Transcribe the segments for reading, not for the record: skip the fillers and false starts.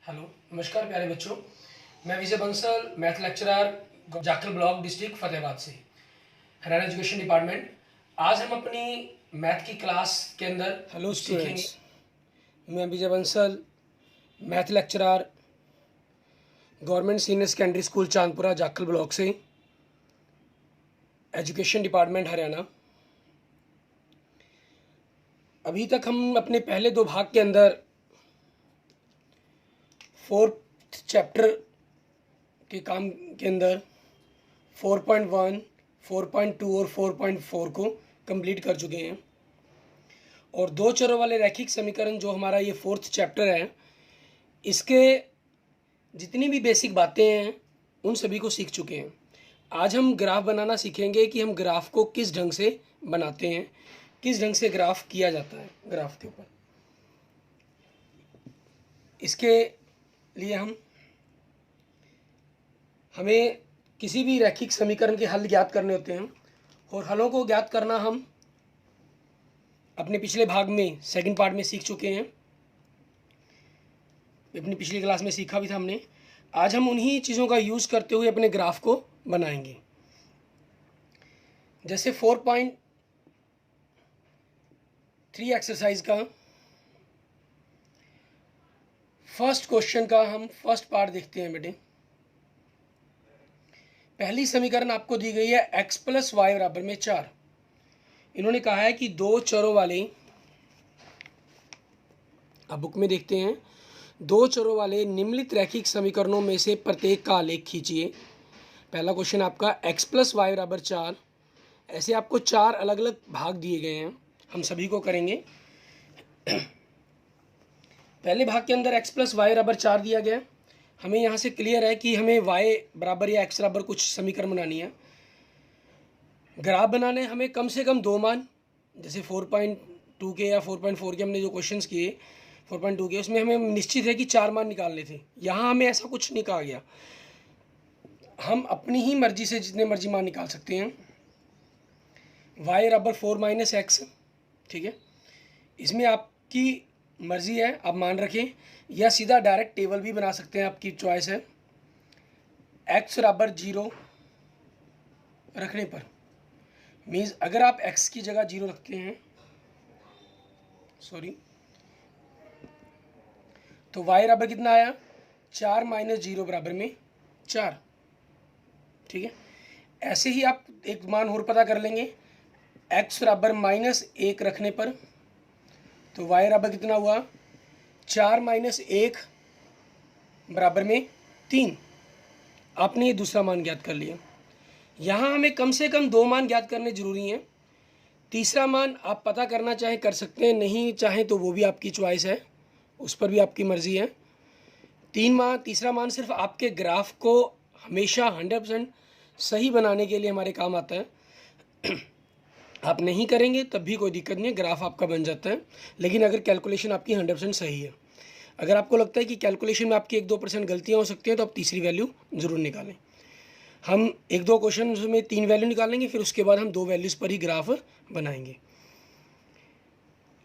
Hello, नमस्कार प्यारे बच्चों। मैं Vijay Bansal, math lecturer, Jakhal block, district Fatehabad से, हरियाणा एजुकेशन डिपार्टमेंट। आज हम अपनी मैथ की क्लास के अंदर हेलो सीखेंगे। स्टूडेंट्स, मैं Vijay Bansal, math lecturer, government senior secondary school Chandpura Jakhal block से, एजुकेशन डिपार्टमेंट हरियाणा। अभी तक हम अपने पहले दो भाग के अंदर फोर्थ चैप्टर के काम के अंदर 4.1, 4.2 और 4.4 को कंप्लीट कर चुके हैं। और दो चरों वाले रैखिक समीकरण जो हमारा ये फोर्थ चैप्टर है, इसके जितनी भी बेसिक बातें हैं उन सभी को सीख चुके हैं। आज हम ग्राफ बनाना सीखेंगे कि हम ग्राफ को किस ढंग से बनाते हैं, किस ढंग से ग्राफ किया जाता है ग्राफ के ऊपर। इसके लिए हमें किसी भी रैखिक समीकरण के हल ज्ञात करने होते हैं, और हलों को ज्ञात करना हम अपने पिछले भाग में सेकंड पार्ट में सीख चुके हैं। अपनी पिछली क्लास में सीखा भी था हमने। आज हम उन्हीं चीज़ों का यूज़ करते हुए अपने ग्राफ को बनाएंगे। जैसे 4.3 एक्सरसाइज का फर्स्ट क्वेश्चन का हम फर्स्ट पार्ट देखते हैं बेटे। पहली समीकरण आपको दी गई है x प्लस वाई बराबर में 4। इन्होंने कहा है कि दो चरों वाले, अब बुक में देखते हैं, दो चरों वाले निम्नलिखित रैखिक समीकरणों में से प्रत्येक का आलेख खींचिए। पहला क्वेश्चन आपका x प्लस वाई बराबर 4। ऐसे आपको चार अलग अलग भाग दिए गए हैं, हम सभी को करेंगे। पहले भाग के अंदर x प्लस वाई बराबर 4 दिया गया। हमें यहाँ से क्लियर है कि हमें y बराबर या x बराबर कुछ समीकरण बनानी है। ग्राफ बनाने हमें कम से कम दो मान, जैसे 4.2 के या 4.4 के हमने जो क्वेश्चंस किए 4.2 के, उसमें हमें निश्चित है कि चार मान निकालने थे। यहाँ हमें ऐसा कुछ नहीं कहा गया, हम अपनी ही मर्जी से जितने मर्जी मान निकाल सकते हैं। y बराबर 4 माइनस एक्स, ठीक है। इसमें आपकी मर्जी है, आप मान रखें, या सीधा डायरेक्ट टेबल भी बना सकते हैं, आपकी चॉइस है। x बराबर 0 रखने पर मीन्स अगर आप x की जगह 0 रखते हैं, तो y बराबर कितना आया, 4 माइनस 0 बराबर में 4, ठीक है। ऐसे ही आप एक मान और पता कर लेंगे, x बराबर -1 रखने पर, तो y बराबर कितना हुआ, 4 माइनस 1 बराबर में 3। आपने ये दूसरा मान ज्ञात कर लिया। यहाँ हमें कम से कम दो मान ज्ञात करने जरूरी हैं। तीसरा मान आप पता करना चाहें कर सकते हैं, नहीं चाहें तो वो भी आपकी चॉइस है, उस पर भी आपकी मर्जी है। तीसरा मान सिर्फ आपके ग्राफ को हमेशा 100% सही बनाने के लिए हमारे काम आता है। आप नहीं करेंगे तब भी कोई दिक्कत नहीं है, ग्राफ आपका बन जाता है। लेकिन अगर कैलकुलेशन आपकी 100% सही है, अगर आपको लगता है कि कैलकुलेशन में आपकी 1-2% गलतियाँ हो सकती हैं, तो आप तीसरी वैल्यू ज़रूर निकालें। हम 1-2 क्वेश्चन में 3 वैल्यू निकालेंगे, फिर उसके बाद हम 2 वैल्यूज़ पर ही ग्राफ बनाएंगे।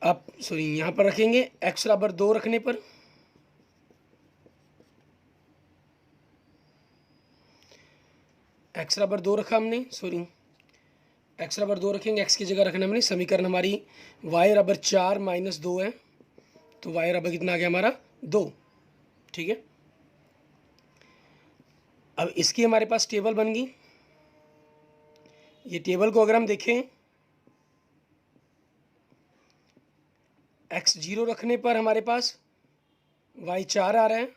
आप यहाँ पर रखेंगे x बराबर 2 रखने पर, x बराबर 2 रखा हमने, x बराबर 2 रखेंगे, x की जगह रखना हमने। समीकरण हमारी y बराबर 4 माइनस 2 है, तो y बराबर कितना आ गया हमारा 2, ठीक है। अब इसकी हमारे पास टेबल बन गई। ये टेबल को अगर हम देखें, x 0 रखने पर हमारे पास y 4 आ रहा है,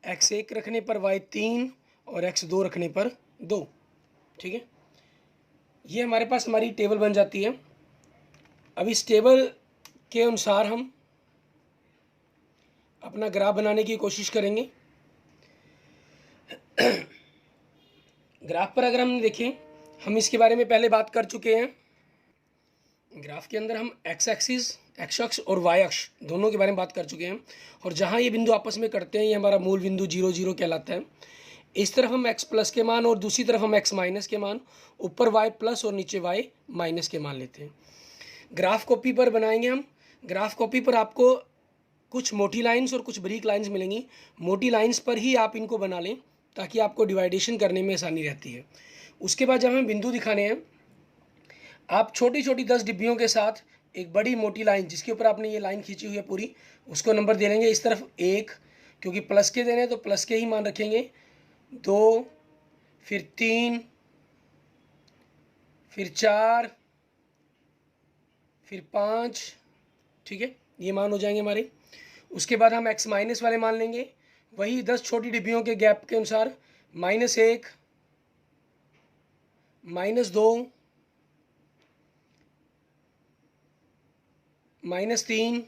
x 1 रखने पर y 3 और x 2 रखने पर 2, ठीक है। ये हमारे पास हमारी टेबल बन जाती है। अब इस टेबल के अनुसार हम अपना ग्राफ बनाने की कोशिश करेंगे। ग्राफ पर अगर हम देखें, हम इसके बारे में पहले बात कर चुके हैं। ग्राफ के अंदर हम एक्स एक्सिस, एक्स अक्ष और वाई अक्ष दोनों के बारे में बात कर चुके हैं, और जहाँ ये बिंदु आपस में कटते हैं, ये हमारा मूल बिंदु 0 0 कहलाता है। इस तरफ हम x प्लस के मान और दूसरी तरफ हम x माइनस के मान, ऊपर y प्लस और नीचे y माइनस के मान लेते हैं। ग्राफ कॉपी पर बनाएंगे हम। ग्राफ कॉपी पर आपको कुछ मोटी लाइंस और कुछ बारीक लाइंस मिलेंगी। मोटी लाइंस पर ही आप इनको बना लें ताकि आपको डिवाइडेशन करने में आसानी रहती है। उसके बाद जब हमें बिंदु दिखाने हैं, आप छोटी छोटी 10 डिब्बियों के साथ एक बड़ी मोटी लाइन जिसके ऊपर आपने ये लाइन खींची हुई है पूरी, उसको नंबर दे लेंगे। इस तरफ 1, क्योंकि प्लस के देने हैं तो प्लस के ही मान रखेंगे, 2, फिर 3, फिर 4, फिर 5, ठीक है, ये मान हो जाएंगे हमारे। उसके बाद हम x माइनस वाले मान लेंगे, वही 10 छोटी डिब्बियों के गैप के अनुसार, -1, -2, -3,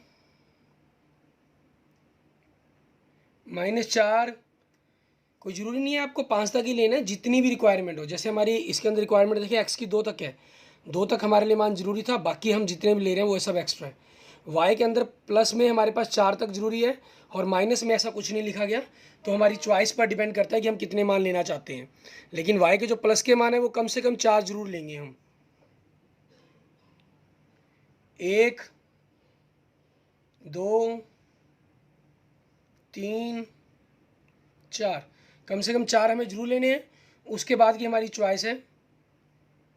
-4। कोई ज़रूरी नहीं है आपको 5 तक ही लेना है, जितनी भी रिक्वायरमेंट हो। जैसे हमारी इसके अंदर रिक्वायरमेंट देखिए x की 2 तक है, 2 तक हमारे लिए मान जरूरी था, बाकी हम जितने भी ले रहे हैं वो सब एक्स्ट्रा है। y के अंदर प्लस में हमारे पास 4 तक जरूरी है और माइनस में ऐसा कुछ नहीं लिखा गया, तो हमारी चॉइस पर डिपेंड करता है कि हम कितने मान लेना चाहते हैं। लेकिन y के जो प्लस के मान है वो कम से कम 4 जरूर लेंगे हम। 1, 2, 3, 4, कम से कम 4 हमें जरूर लेने हैं। उसके बाद की हमारी चॉइस है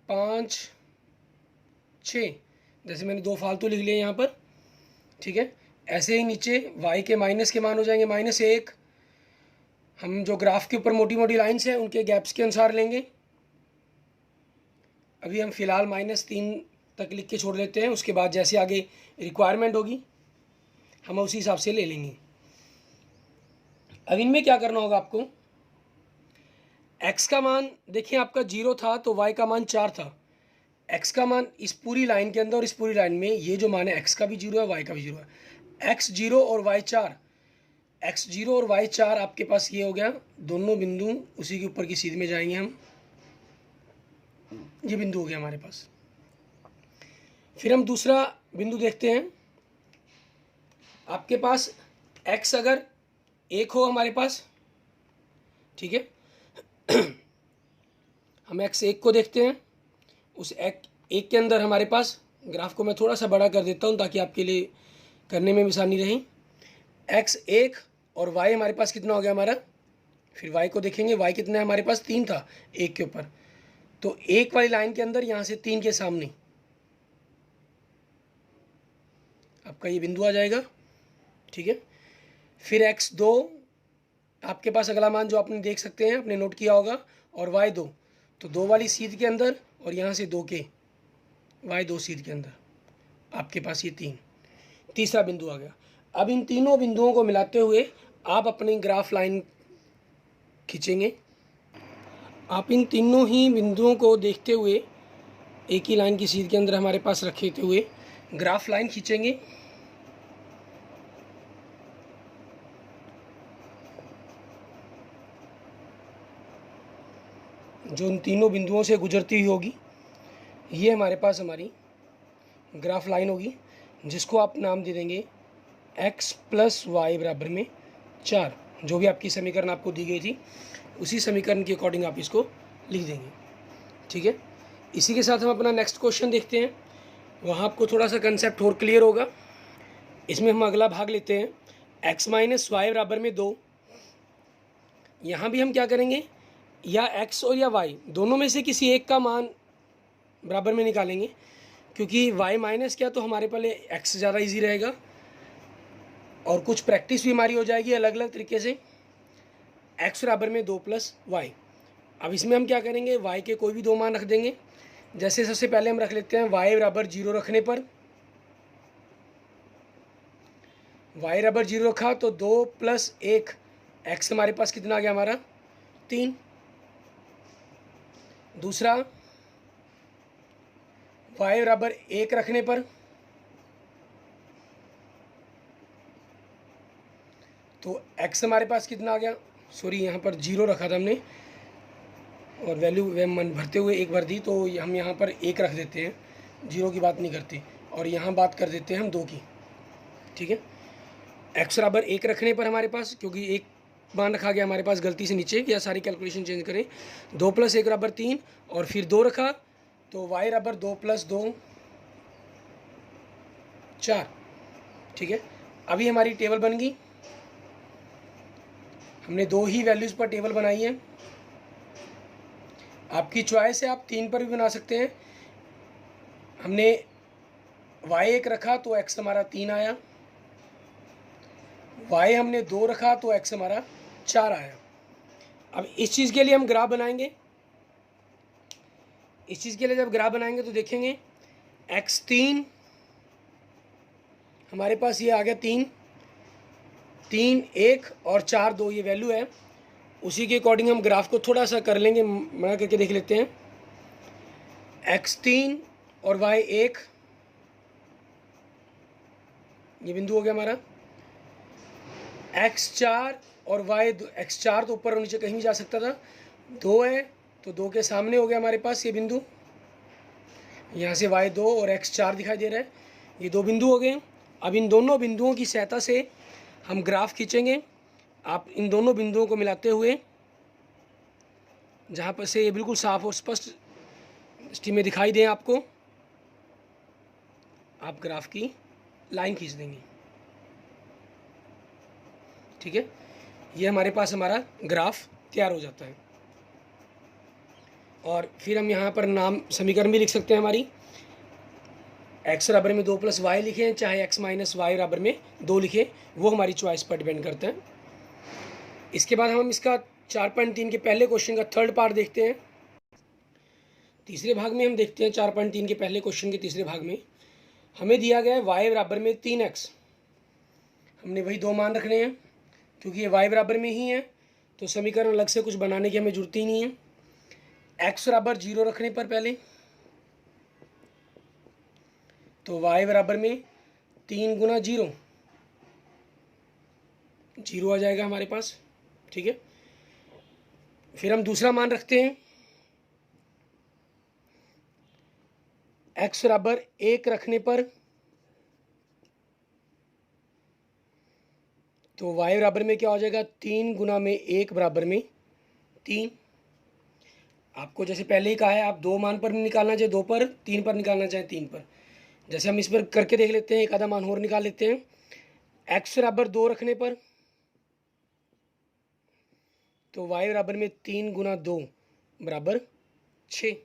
5, 6, जैसे मैंने 2 फालतू लिख लिए यहाँ पर, ठीक है। ऐसे ही नीचे y के माइनस के मान हो जाएंगे -1, हम जो ग्राफ के ऊपर मोटी मोटी लाइन्स हैं उनके गैप्स के अनुसार लेंगे। अभी हम फिलहाल -3 तक लिख के छोड़ लेते हैं, उसके बाद जैसे आगे रिक्वायरमेंट होगी हम उसी हिसाब से ले लेंगे। अब इनमें क्या करना होगा आपको, x का मान देखिए आपका 0 था तो y का मान 4 था। x का मान इस पूरी लाइन के अंदर और इस पूरी लाइन में ये जो मान है x का भी 0 है, y का भी 0 है। x 0 और y 4, x 0 और y 4 आपके पास ये हो गया, दोनों बिंदु उसी के ऊपर की सीध में जाएंगे हम, ये बिंदु हो गया हमारे पास। फिर हम दूसरा बिंदु देखते हैं। आपके पास x अगर 1 हो हमारे पास, ठीक है, हम x1 को देखते हैं। उस एक के अंदर हमारे पास, ग्राफ को मैं थोड़ा सा बड़ा कर देता हूँ ताकि आपके लिए करने में भी आसानी रहे। x1 और y हमारे पास कितना हो गया हमारा, फिर y को देखेंगे, y कितना है हमारे पास, 3 था 1 के ऊपर, तो 1 वाली लाइन के अंदर यहाँ से 3 के सामने आपका ये बिंदु आ जाएगा, ठीक है। फिर x2 आपके पास अगला मान जो आपने देख सकते हैं, आपने नोट किया होगा, और y2, तो 2 वाली सीध के अंदर और यहाँ से 2 के y2 सीध के अंदर आपके पास ये 3, तीसरा बिंदु आ गया। अब इन तीनों बिंदुओं को मिलाते हुए आप अपनी ग्राफ लाइन खींचेंगे। आप इन तीनों ही बिंदुओं को देखते हुए एक ही लाइन की सीध के अंदर हमारे पास रखे हुए ग्राफ लाइन खींचेंगे। जो इन तीनों बिंदुओं से गुजरती हुई होगी, ये हमारे पास हमारी ग्राफ लाइन होगी, जिसको आप नाम दे देंगे x + y = 4। जो भी आपकी समीकरण आपको दी गई थी उसी समीकरण के अकॉर्डिंग आप इसको लिख देंगे, ठीक है। इसी के साथ हम अपना नेक्स्ट क्वेश्चन देखते हैं, वहाँ आपको थोड़ा सा कंसेप्ट और क्लियर होगा। इसमें हम अगला भाग लेते हैं, x - y = 2। यहाँ भी हम क्या करेंगे, या x और या y दोनों में से किसी एक का मान बराबर में निकालेंगे, क्योंकि y माइनस क्या तो हमारे पहले x ज़्यादा इजी रहेगा और कुछ प्रैक्टिस भी हमारी हो जाएगी अलग अलग तरीके से। x = 2 + y। अब इसमें हम क्या करेंगे, y के कोई भी 2 मान रख देंगे। जैसे सबसे पहले हम रख लेते हैं y = 0 रखने पर, y = 0 रखा तो 2 + 1 x हमारे पास कितना आ गया हमारा, 3। दूसरा y = 1 रखने पर, तो x हमारे पास कितना आ गया, सॉरी यहाँ पर 0 रखा था हमने और वैल्यू मन भरते हुए 1 भर दी, तो हम यहाँ पर 1 रख देते हैं, 0 की बात नहीं करते, और यहाँ बात कर देते हैं हम 2 की, ठीक है। x = 1 रखने पर हमारे पास, क्योंकि 1 मान रखा गया हमारे पास गलती से नीचे, या सारी कैलकुलेशन चेंज करें, 2 + 1 = 3, और फिर 2 रखा तो y = 2 + 2 4, ठीक है। अभी हमारी टेबल बन गई। हमने 2 ही वैल्यूज़ पर टेबल बनाई है। आपकी चॉइस है, आप 3 पर भी बना सकते हैं। हमने y1 रखा तो x हमारा 3 आया, y हमने 2 रखा तो x हमारा 4 आया। अब इस चीज़ के लिए हम ग्राफ बनाएंगे। इस चीज़ के लिए जब ग्राफ बनाएंगे तो देखेंगे x3 हमारे पास ये आ गया 3, 3 1 और 4 2 ये वैल्यू है। उसी के अकॉर्डिंग हम ग्राफ को थोड़ा सा कर लेंगे, बना करके देख लेते हैं। x3 और y1 ये बिंदु हो गया हमारा। x4 और x4 तो ऊपर और नीचे कहीं भी जा सकता था, 2 है तो 2 के सामने हो गया हमारे पास ये बिंदु। यहाँ से y2 और x4 दिखाई दे रहा है, ये 2 बिंदु हो गए। अब इन दोनों बिंदुओं की सहायता से हम ग्राफ खींचेंगे। आप इन दोनों बिंदुओं को मिलाते हुए, जहाँ पर से ये बिल्कुल साफ और स्पष्ट दृष्टि में दिखाई दें आपको, आप ग्राफ की लाइन खींच देंगे। ठीक है, ये हमारे पास हमारा ग्राफ तैयार हो जाता है। और फिर हम यहाँ पर नाम समीकरण भी लिख सकते हैं। हमारी x बराबर में 2 + y लिखें, चाहे x - y बराबर में 2 लिखें, वो हमारी चॉइस पर डिपेंड करता है। इसके बाद हम इसका 4.3 के पहले क्वेश्चन का थर्ड पार्ट देखते हैं। तीसरे भाग में हम देखते हैं 4.3 के पहले क्वेश्चन के तीसरे भाग में हमें दिया गया है y बराबर में 3x। हमने वही 2 मान रखने हैं, क्योंकि ये y बराबर में ही है तो समीकरण अलग से कुछ बनाने की हमें जरूरत ही नहीं है। x बराबर 0 रखने पर पहले तो y बराबर में 3 गुना 0 आ जाएगा हमारे पास। ठीक है, फिर हम दूसरा मान रखते हैं। x बराबर 1 रखने पर तो y बराबर में क्या हो जाएगा, 3 गुना में 1 बराबर में 3। आपको जैसे पहले ही कहा है, आप 2 मान पर नहीं निकालना चाहे 2 पर, 3 पर निकालना चाहे 3 पर। जैसे हम इस पर करके देख लेते हैं, एक आधा मान और निकाल लेते हैं। x बराबर 2 रखने पर तो y बराबर में 3 गुना 2 बराबर 6।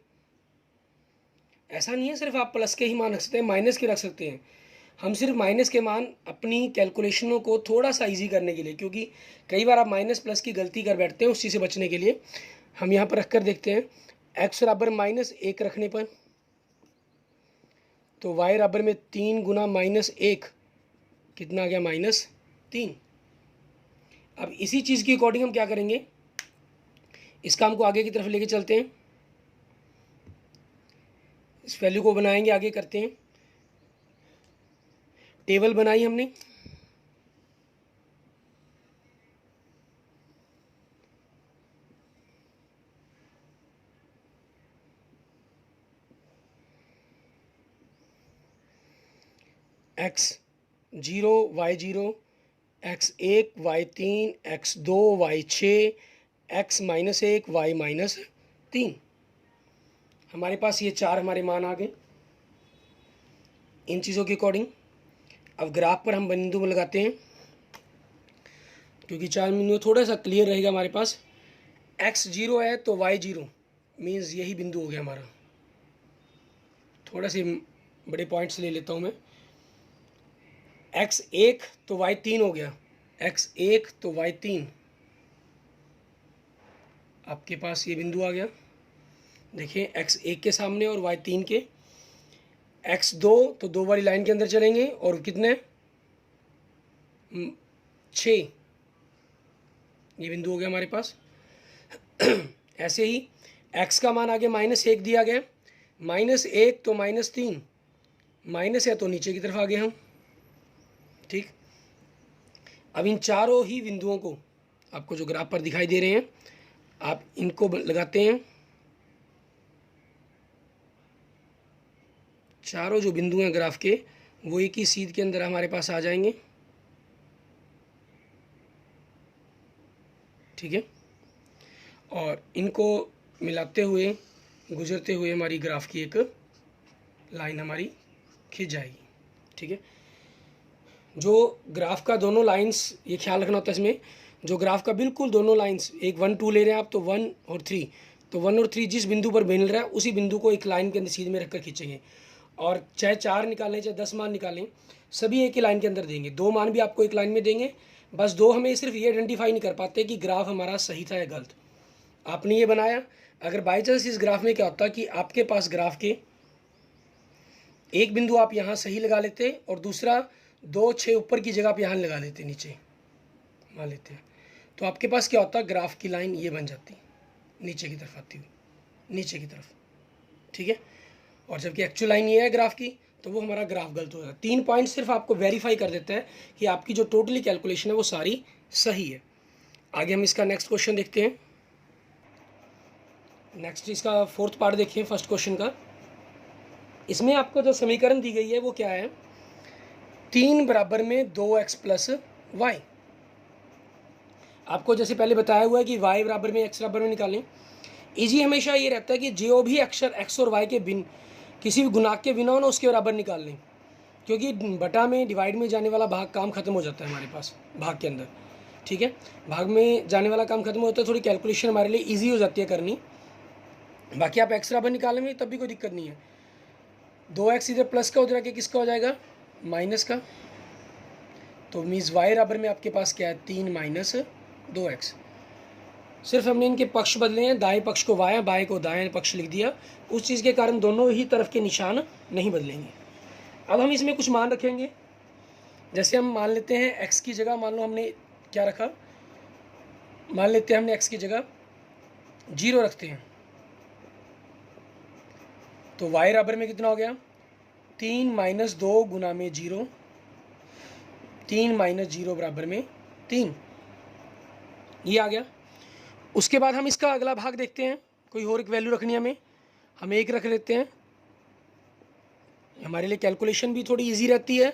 ऐसा नहीं है सिर्फ आप प्लस के ही मान रख सकते हैं, माइनस के रख सकते हैं। हम सिर्फ माइनस के मान अपनी कैलकुलेशनों को थोड़ा सा इजी करने के लिए, क्योंकि कई बार आप माइनस प्लस की गलती कर बैठते हैं, उस चीज़ से बचने के लिए हम यहाँ पर रख कर देखते हैं। x बराबर -1 रखने पर तो y बराबर में 3 गुना -1 कितना आ गया, -3। अब इसी चीज़ के अकॉर्डिंग हम क्या करेंगे, इस काम को आगे की तरफ लेके चलते हैं। इस वैल्यू को बनाएंगे, आगे करते हैं। टेबल बनाई हमने, x0 y0 x1 y3 x2 y6 x -1 y -3। हमारे पास ये 4 हमारे मान आ गए इन चीज़ों के अकॉर्डिंग। अब ग्राफ पर हम बिंदु लगाते हैं, क्योंकि 4 बिंदु थोड़ा सा क्लियर रहेगा हमारे पास। x0 है तो y0 मीन्स यही बिंदु हो गया हमारा। थोड़ा से बड़े पॉइंट्स ले लेता हूँ मैं। x1 तो y3 हो गया, x1 तो y3 आपके पास ये बिंदु आ गया। देखिए x1 के सामने और y3 के। x2 तो 2 वाली लाइन के अंदर चलेंगे और कितने 6 ये बिंदु हो गया हमारे पास। ऐसे ही x का मान आगे -1 दिया गया, -1 तो -3, माइनस है तो नीचे की तरफ आ गए हम। ठीक, अब इन चारों ही बिंदुओं को आपको जो ग्राफ पर दिखाई दे रहे हैं, आप इनको लगाते हैं। चारों जो बिंदु हैं ग्राफ के, वो एक ही सीध के अंदर हमारे पास आ जाएंगे। ठीक है, और इनको मिलाते हुए, गुजरते हुए हमारी ग्राफ की एक लाइन हमारी खींच जाएगी। ठीक है, जो ग्राफ का दोनों लाइंस, ये ख्याल रखना होता है इसमें, जो ग्राफ का बिल्कुल दोनों लाइंस, एक 1 2 ले रहे हैं आप तो 1 और 3, तो 1 और 3 जिस बिंदु पर मिल रहा है उसी बिंदु को एक लाइन के अंदर सीध में रखकर खींचेंगे। और चाहे 4 निकालें चाहे 10 मान निकालें, सभी एक ही लाइन के अंदर देंगे। 2 मान भी आपको एक लाइन में देंगे। बस 2 हमें सिर्फ ये आइडेंटिफाई नहीं कर पाते कि ग्राफ हमारा सही था या गलत। आपने ये बनाया, अगर बाई चांस इस ग्राफ में क्या होता कि आपके पास ग्राफ के एक बिंदु आप यहाँ सही लगा लेते और दूसरा 2 6 ऊपर की जगह आप यहाँ लगा लेते, नीचे मान लेते हैं, तो आपके पास क्या होता, ग्राफ की लाइन ये बन जाती, नीचे की तरफ आती हुई, नीचे की तरफ, ठीक है। और जबकि एक्चुअल लाइन ये है ग्राफ की, तो वो हमारा ग्राफ गलत हो जाता है। 3 पॉइंट सिर्फ आपको वेरीफाई कर देता है कि आपकी जो टोटली कैलकुलेशन है वो सारी सही है। आगे हम इसका नेक्स्ट क्वेश्चन देखते हैं। नेक्स्ट इसका 4th पार्ट देखिए फर्स्ट क्वेश्चन का। इसमें आपको जो समीकरण दी गई है वो क्या है, 3 बराबर में 2x प्लस वाई। आपको जैसे पहले बताया हुआ है कि y बराबर में x बराबर में निकालें। इजी हमेशा ये रहता है कि जो भी अक्षर x और y के बिन किसी भी गुणांक के बिना हो ना उसके बराबर निकाल लें, क्योंकि बटा में डिवाइड में जाने वाला भाग काम खत्म हो जाता है हमारे पास भाग के अंदर, ठीक है। भाग में जाने वाला काम खत्म होता है, थोड़ी कैलकुलेशन हमारे लिए ईजी हो जाती है करनी। बाकी आप x बराबर निकालेंगे तब भी कोई दिक्कत नहीं है। 2x इधर प्लस का उधर आके किसका हो जाएगा, माइनस का, तो मीन्स y बराबर में आपके पास क्या है, 3 माइनस 2x। सिर्फ हमने इनके पक्ष बदले हैं, दाएं पक्ष को बाएं, बाएं को दाएं पक्ष लिख दिया। उस चीज़ के कारण दोनों ही तरफ के निशान नहीं बदलेंगे। अब हम इसमें कुछ मान रखेंगे। जैसे हम मान लेते हैं x की जगह, मान लो हमने क्या रखा, मान लेते हैं हमने x की जगह 0 रखते हैं, तो y बराबर में कितना हो गया, 3 माइनस 2 गुना में 0, 3 माइनस 0 बराबर में 3, ये आ गया। उसके बाद हम इसका अगला भाग देखते हैं, कोई और एक वैल्यू रखनी है हमें, हम 1 रख लेते हैं, हमारे लिए कैलकुलेशन भी थोड़ी इजी रहती है।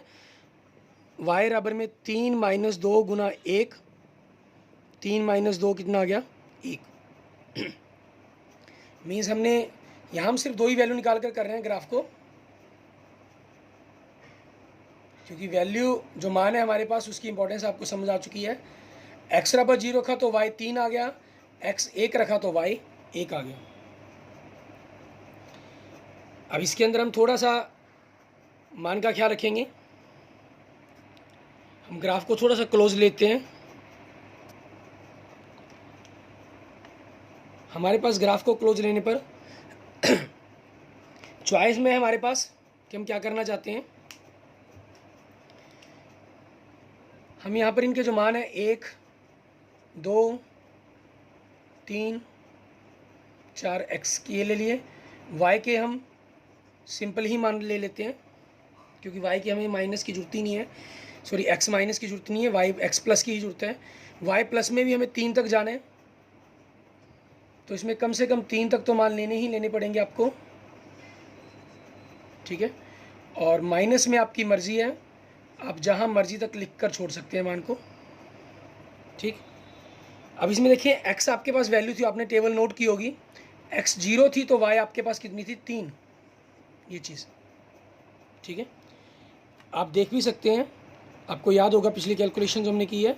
y बराबर में 3 माइनस 2 गुना 1, 3 माइनस 2 कितना आ गया, 1। मीन्स हमने यहाँ हम सिर्फ 2 ही वैल्यू निकाल कर रहे हैं ग्राफ को, क्योंकि वैल्यू जो मान है हमारे पास उसकी इंपॉर्टेंस आपको समझ आ चुकी है। x बराबर 0 रखा तो y 3 आ गया, x 1 रखा तो y 1 आ गया। अब इसके अंदर हम थोड़ा सा मान का ख्याल रखेंगे। हम ग्राफ को थोड़ा सा क्लोज लेते हैं। हमारे पास ग्राफ को क्लोज लेने पर चॉइस में है हमारे पास कि हम क्या करना चाहते हैं। हम यहाँ पर इनके जो मान है 1 2 3 4 x के ले लिए, y के हम सिंपल ही मान ले लेते हैं, क्योंकि y की हमें माइनस की जरूरत ही नहीं है, सॉरी x माइनस की जरूरत नहीं है, y x प्लस की ही जरूरत है। y प्लस में भी हमें 3 तक जाना है, तो इसमें कम से कम 3 तक तो मान लेने पड़ेंगे आपको, ठीक है। और माइनस में आपकी मर्जी है, आप जहाँ मर्जी तक लिख कर छोड़ सकते हैं मान को, ठीक। अब इसमें देखिए x आपके पास वैल्यू थी, आपने टेबल नोट की होगी, x 0 थी तो y आपके पास कितनी थी, 3, ये चीज़, ठीक है। आप देख भी सकते हैं, आपको याद होगा पिछली कैलकुलेशन जो हमने की है।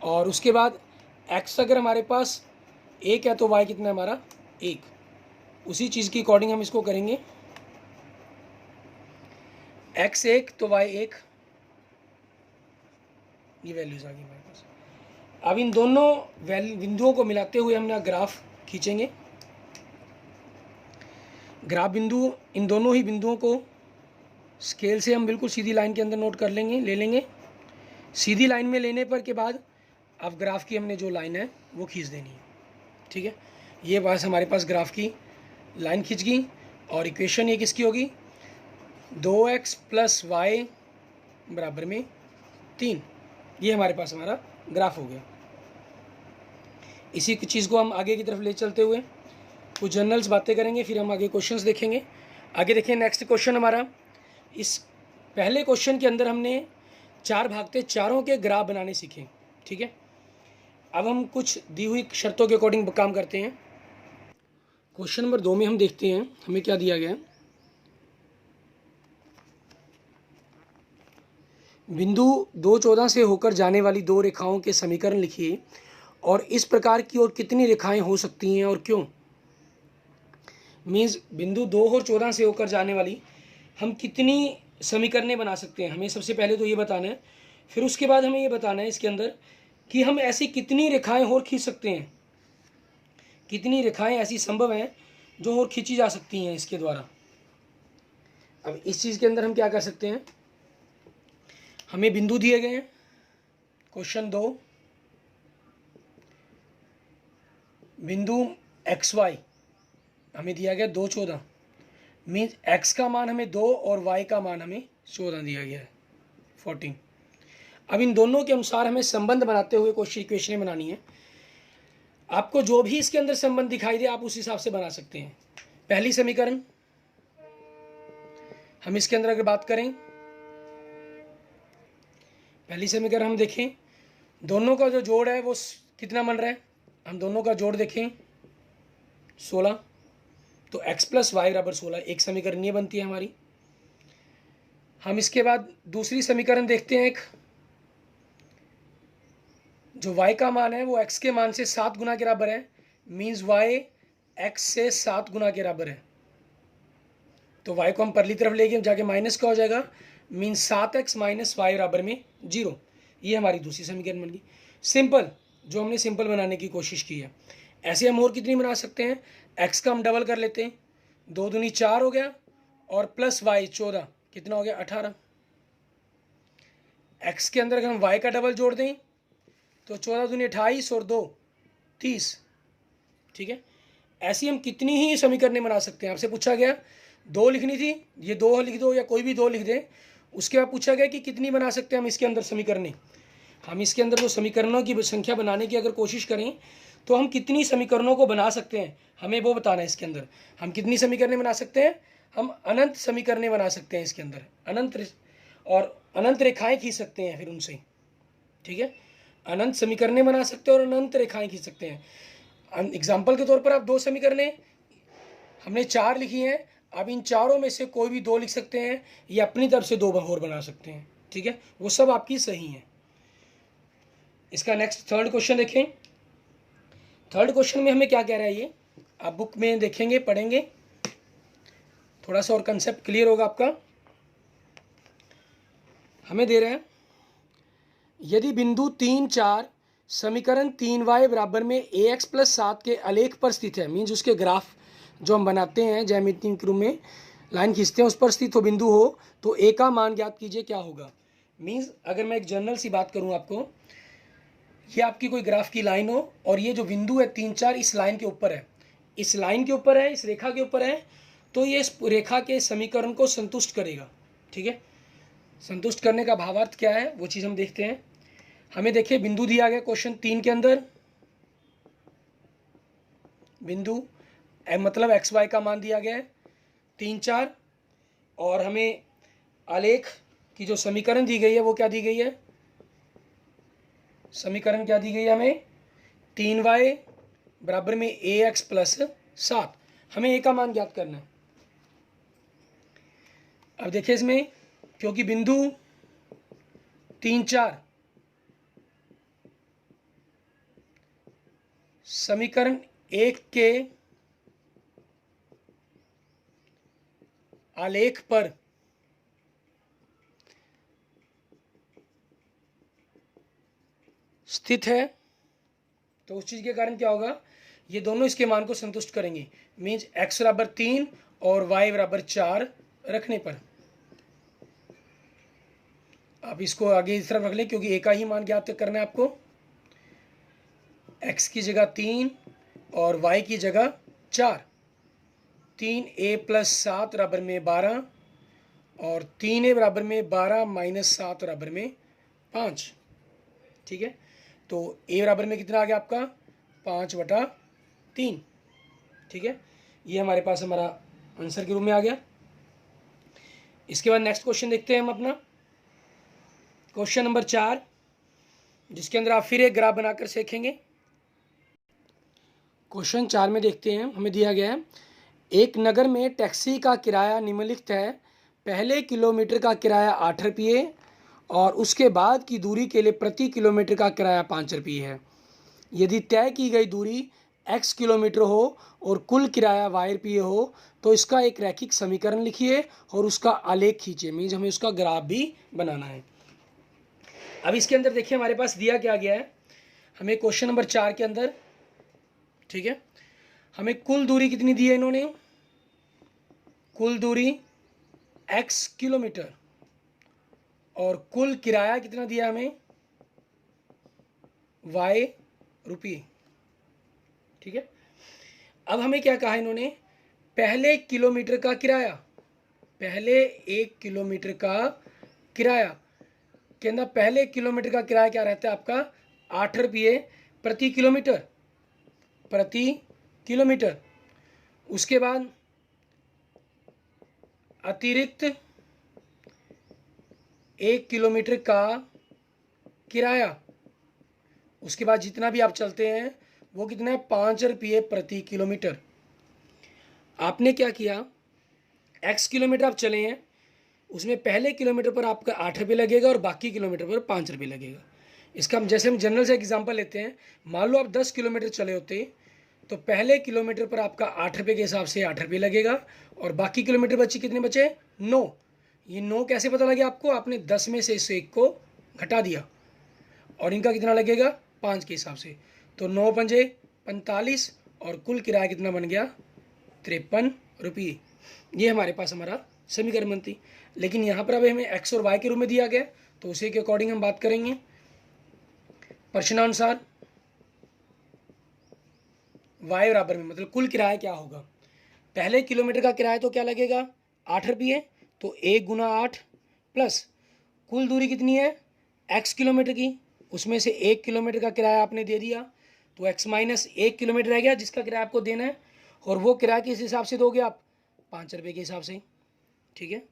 और उसके बाद x अगर हमारे पास 1 है तो y कितना है हमारा, 1, उसी चीज़ की अकॉर्डिंग हम इसको करेंगे, x 1 तो y 1, ये वैल्यूज आ गई हमारे पास। अब इन दोनों बिंदुओं को मिलाते हुए हमने ग्राफ खींचेंगे। ग्राफ बिंदु, इन दोनों ही बिंदुओं को स्केल से हम बिल्कुल सीधी लाइन के अंदर नोट कर लेंगे, ले लेंगे। सीधी लाइन में लेने पर के बाद अब ग्राफ की हमने जो लाइन है वो खींच देनी है, ठीक है। ये बस हमारे पास ग्राफ की लाइन खींच गई। और इक्वेशन ये किसकी होगी, 2x प्लस वाई बराबर में 3, ये हमारे पास हमारा ग्राफ हो गया। इसी चीज़ को हम आगे की तरफ ले चलते हुए कुछ जनरल्स बातें करेंगे, फिर हम आगे क्वेश्चंस देखेंगे। आगे देखिए नेक्स्ट क्वेश्चन हमारा, इस पहले क्वेश्चन के अंदर हमने 4 भागते चारों के ग्राफ बनाने सीखे, ठीक है। अब हम कुछ दी हुई शर्तों के अकॉर्डिंग काम करते हैं। क्वेश्चन नंबर 2 में हम देखते हैं हमें क्या दिया गया है। बिंदु 2,14 से होकर जाने वाली दो रेखाओं के समीकरण लिखिए और इस प्रकार की और कितनी रेखाएं हो सकती हैं और क्यों। मीन्स बिंदु 2 और 14 से होकर जाने वाली हम कितनी समीकरणें बना सकते हैं, हमें सबसे पहले तो ये बताना है। फिर उसके बाद हमें ये बताना है इसके अंदर कि हम ऐसी कितनी रेखाएं और खींच सकते हैं, कितनी रेखाएं ऐसी संभव हैं जो और खींची जा सकती हैं इसके द्वारा। अब इस चीज़ के अंदर हम क्या कर सकते हैं, हमें बिंदु दिए गए हैं। क्वेश्चन 2, बिंदु XY हमें दिया गया 2,14, मीन्स x का मान हमें 2 और y का मान हमें 14 दिया गया है, 14। अब इन दोनों के अनुसार हमें संबंध बनाते हुए कुछ इक्वेशनें बनानी है। आपको जो भी इसके अंदर संबंध दिखाई दे आप उस हिसाब से बना सकते हैं। पहली समीकरण हम इसके अंदर अगर बात करें, पहली समीकरण हम देखें, दोनों का जो जोड़ है वो कितना बन रहा है, हम दोनों का जोड़ देखें 16, तो x + y = 16, एक समीकरण ये बनती है हमारी। हम इसके बाद दूसरी समीकरण देखते हैं, एक जो y का मान है वो x के मान से 7 गुना के बराबर है, मीन्स y x से 7 गुना के बराबर है। तो y को हम परली तरफ लेके जाके माइनस का हो जाएगा, मीन्स 7x - y = 0। ये हमारी दूसरी समीकरण बन गई। सिंपल, जो हमने सिंपल बनाने की कोशिश की है। ऐसे हम और कितनी बना सकते हैं, x का हम डबल कर लेते हैं, 2 दूनी 4 हो गया और प्लस y 14, कितना हो गया 18। x के अंदर अगर हम y का डबल जोड़ दें तो 14 दूनी 28 और 2 30, ठीक है। ऐसी हम कितनी ही समीकरणें बना सकते हैं। आपसे पूछा गया 2 लिखनी थी, ये 2 लिख दो या कोई भी 2 लिख दें। उसके बाद पूछा गया कि कितनी बना सकते हैं हम इसके अंदर समीकरणें। हम इसके अंदर जो समीकरणों की संख्या बनाने की अगर कोशिश करें तो हम कितनी समीकरणों को बना सकते हैं, हमें वो बताना है। इसके अंदर हम कितनी समीकरणें बना सकते हैं, हम अनंत समीकरणें बना सकते हैं इसके अंदर, अनंत रेखाएं खींच सकते हैं फिर उनसे, ठीक है। अनंत समीकरणें बना सकते हैं और अनंत रेखाएं खींच सकते हैं। एग्जाम्पल के तौर पर आप 2 समीकरणें, हमने 4 लिखी हैं, आप इन चारों में से कोई भी 2 लिख सकते हैं या अपनी तरफ से 2 और बना सकते हैं, ठीक है। वो सब आपकी सही है। इसका नेक्स्ट थर्ड क्वेश्चन देखें। थर्ड क्वेश्चन में हमें क्या कह रहा है, ये आप बुक में देखेंगे, पढ़ेंगे, थोड़ा सा और कंसेप्ट क्लियर होगा आपका। हमें दे रहा है, यदि बिंदु 3, 4 समीकरण 3y = ax + 7 के आलेख पर स्थित है, मीन्स उसके ग्राफ जो हम बनाते हैं ज्यामिति के रूप में लाइन खींचते हैं उस पर स्थित हो बिंदु हो, तो a का मान ज्ञात कीजिए क्या होगा। मीन्स अगर मैं एक जनरल सी बात करूं आपको, ये आपकी कोई ग्राफ की लाइन हो और ये जो बिंदु है 3, 4 इस लाइन के ऊपर है, इस लाइन के ऊपर है, इस रेखा के ऊपर है, तो ये इस रेखा के समीकरण को संतुष्ट करेगा, ठीक है। संतुष्ट करने का भावार्थ क्या है वो चीज़ हम देखते हैं। हमें देखिए बिंदु दिया गया क्वेश्चन 3 के अंदर, बिंदु मतलब XY का मान दिया गया है 3, 4, और हमें आलेख की जो समीकरण दी गई है वो क्या दी गई है, समीकरण क्या दी गई है हमें, 3y = ax + 7। हमें a का मान ज्ञात करना है। अब देखिए इसमें, क्योंकि बिंदु 3, 4 समीकरण 1 के आलेख पर स्थित है, तो उस चीज़ के कारण क्या होगा, ये दोनों इसके मान को संतुष्ट करेंगे। मीन्स x = 3 और y = 4 रखने पर। आप इसको आगे इस तरफ रख लें क्योंकि a का ही मान ज्ञात करना है आपको। x की जगह 3 और y की जगह 4, 3a + 7 = 12 और 3a = 12 - 7 = 5, ठीक है। तो a बराबर में कितना आ गया आपका 5/3, ठीक है। ये हमारे पास हमारा आंसर के रूप में आ गया। इसके बाद नेक्स्ट क्वेश्चन देखते हैं हम अपना, क्वेश्चन नंबर 4, जिसके अंदर आप फिर एक ग्राफ बनाकर सीखेंगे। क्वेश्चन 4 में देखते हैं, हमें दिया गया है, एक नगर में टैक्सी का किराया निम्नलिखित है, पहले किलोमीटर का किराया 8 रुपये और उसके बाद की दूरी के लिए प्रति किलोमीटर का किराया 5 रुपये है। यदि तय की गई दूरी x किलोमीटर हो और कुल किराया y रुपये हो तो इसका एक रैखिक समीकरण लिखिए और उसका आलेख खींचिए। मीन्स हमें उसका ग्राफ भी बनाना है। अब इसके अंदर देखिए हमारे पास दिया क्या गया है, हमें क्वेश्चन नंबर 4 के अंदर, ठीक है, हमें कुल दूरी कितनी दी है इन्होंने, कुल दूरी x किलोमीटर और कुल किराया कितना दिया हमें y रुपये, ठीक है। अब हमें क्या कहा इन्होंने, पहले किलोमीटर का किराया, पहले 1 किलोमीटर का किराया के अंदर पहले किलोमीटर का किराया क्या रहता है आपका 8 रुपये प्रति किलोमीटर, प्रति किलोमीटर। उसके बाद अतिरिक्त 1 किलोमीटर का किराया, उसके बाद जितना भी आप चलते हैं वो कितना है 5 रुपये प्रति किलोमीटर। आपने क्या किया, x किलोमीटर आप चले हैं उसमें पहले किलोमीटर पर आपका 8 रुपये लगेगा और बाकी किलोमीटर पर 5 रुपये लगेगा। इसका जैसे हम जनरल से एग्जांपल लेते हैं, मान लो आप 10 किलोमीटर चले होते तो पहले किलोमीटर पर आपका 8 रुपये के हिसाब से 8 रुपये लगेगा और बाकी किलोमीटर बचे कितने बचे 9। ये 9 कैसे पता लगे आपको, आपने 10 में से इस 1 को घटा दिया और इनका कितना लगेगा 5 के हिसाब से, तो 9 पंजे 45 और कुल किराया कितना बन गया 53 रुपये। ये हमारे पास हमारा समीकरण बनती। लेकिन यहाँ पर अब हमें x और y के रूप में दिया गया तो उसी के अकॉर्डिंग हम बात करेंगे। प्रश्नानुसार y बराबर में मतलब कुल किराया क्या होगा, पहले किलोमीटर का किराया तो क्या लगेगा 8 रुपये, तो 1 गुना 8 प्लस कुल दूरी कितनी है x किलोमीटर की, उसमें से 1 किलोमीटर का किराया आपने दे दिया तो x माइनस 1 किलोमीटर रह गया जिसका किराया आपको देना है, और वो किराया किस हिसाब से दोगे आप 5 रुपये के हिसाब से, ठीक है।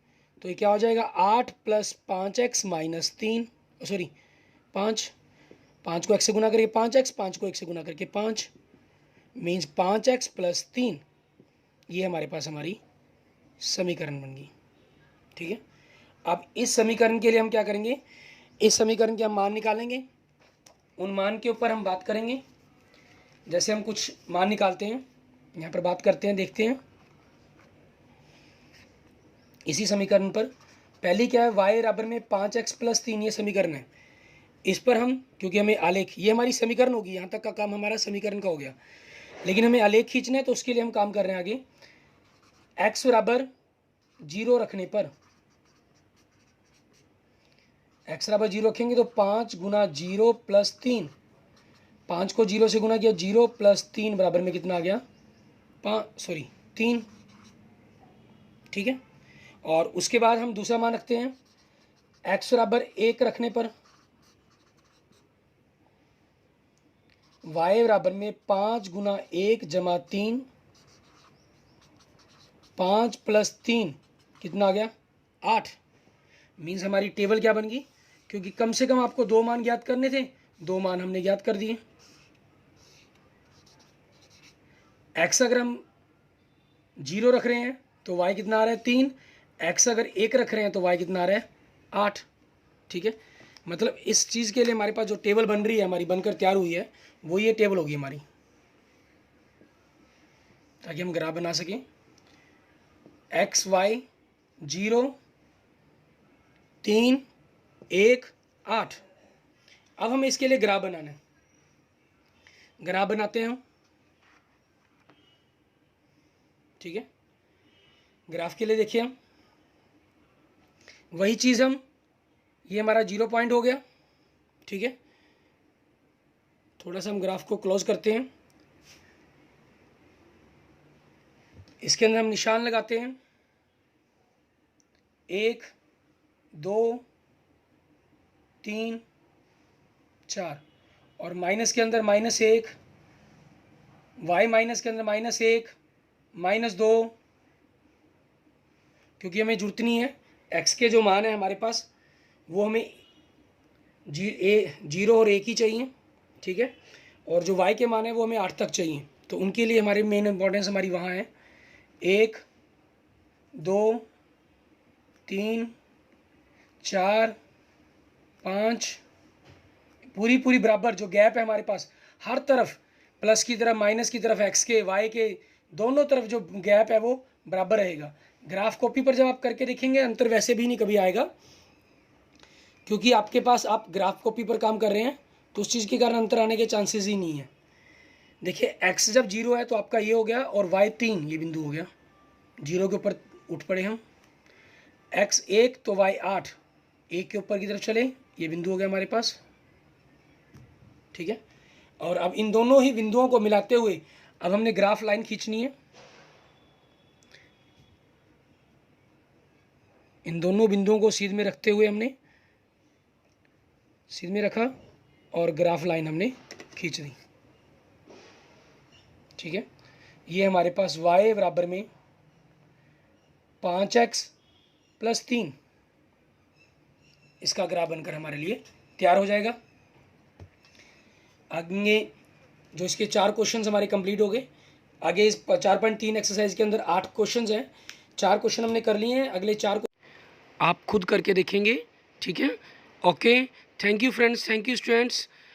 तो ये क्या हो जाएगा 8 प्लस 5x माइनस 3, सॉरी 5 को x से गुना करके 5x, 5 को 1 से गुना करके 5, मीन्स 5x प्लस 3। ये हमारे पास हमारी समीकरण बन गई, ठीक है। अब इस समीकरण के लिए हम क्या करेंगे, इस समीकरण के हम मान निकालेंगे, उन मान के ऊपर हम बात करेंगे। जैसे हम कुछ मान निकालते हैं, यहाँ पर बात करते हैं, देखते हैं इसी समीकरण पर। पहली क्या है y बराबर में 5x प्लस 3, ये समीकरण है। इस पर हम, क्योंकि हमें आलेख, ये हमारी समीकरण होगी, यहाँ तक का काम हमारा समीकरण का हो गया, लेकिन हमें आलेख खींचना है तो उसके लिए हम काम कर रहे हैं आगे। x बराबर 0 रखने पर, x बराबर 0 रखेंगे तो 5 गुना 0 प्लस 3, 5 को 0 से गुना किया 0 प्लस 3 बराबर में कितना आ गया 3, ठीक है। और उसके बाद हम दूसरा मान रखते हैं, x बराबर 1 रखने पर y बराबर में 5 गुना 1 जमा 3, 5 प्लस 3 कितना आ गया 8। मीन्स हमारी टेबल क्या बन गई, क्योंकि कम से कम आपको 2 मान ज्ञात करने थे, 2 मान हमने ज्ञात कर दिए। x अगर हम 0 रख रहे हैं तो y कितना आ रहा है 3, x अगर 1 रख रहे हैं तो y कितना आ रहा है 8, ठीक है। मतलब इस चीज़ के लिए हमारे पास जो टेबल बन रही है, हमारी बनकर तैयार हुई है, वो ये टेबल होगी हमारी, ताकि हम ग्राफ बना सकें। x y 0 3 1 8। अब हमें इसके लिए ग्राफ बनाना है, ग्राफ बनाते हैं हम, ठीक है। ग्राफ के लिए देखिए हम वही चीज़, हम ये हमारा 0 पॉइंट हो गया, ठीक है। थोड़ा सा हम ग्राफ को क्लोज करते हैं, इसके अंदर हम निशान लगाते हैं 1 2 3 4, और माइनस के अंदर -1, y माइनस के अंदर -1 -2, क्योंकि हमें जरूरत नहीं है, x के जो मान है हमारे पास वो हमें 0 और 1 ही चाहिए, ठीक है। और जो y के मान है वो हमें 8 तक चाहिए, तो उनके लिए हमारी मेन इंपॉर्टेंस हमारी वहाँ है 1 2 3 4 5 पूरी बराबर जो गैप है हमारे पास हर तरफ प्लस की तरफ माइनस की तरफ एक्स के वाई के दोनों तरफ जो गैप है वो बराबर रहेगा। ग्राफ कॉपी पर जब आप करके देखेंगे अंतर वैसे भी नहीं कभी आएगा, क्योंकि आपके पास आप ग्राफ कॉपी पर काम कर रहे हैं तो उस चीज़ के कारण अंतर आने के चांसेस ही नहीं है। देखिए x जब 0 है तो आपका ये हो गया और y 3 ये बिंदु हो गया, 0 के ऊपर उठ पड़े हम, x 1 तो y 8 1 के ऊपर की तरफ चले, ये बिंदु हो गया हमारे पास, ठीक है। और अब इन दोनों ही बिंदुओं को मिलाते हुए अब हमने ग्राफ लाइन खींचनी है। इन दोनों बिंदुओं को सीध में रखते हुए हमने सीध में रखा और ग्राफ लाइन हमने खींच दी, ठीक है। ये हमारे पास y बराबर में 5x + 3 इसका ग्राफ बनकर हमारे लिए तैयार हो जाएगा। आगे जो इसके 4 क्वेश्चंस हमारे कंप्लीट हो गए। आगे इस 4.3 एक्सरसाइज के अंदर 8 क्वेश्चंस हैं, 4 क्वेश्चन हमने कर लिए हैं, अगले 4 आप खुद करके देखेंगे, ठीक है। Okay, thank you friends, thank you students.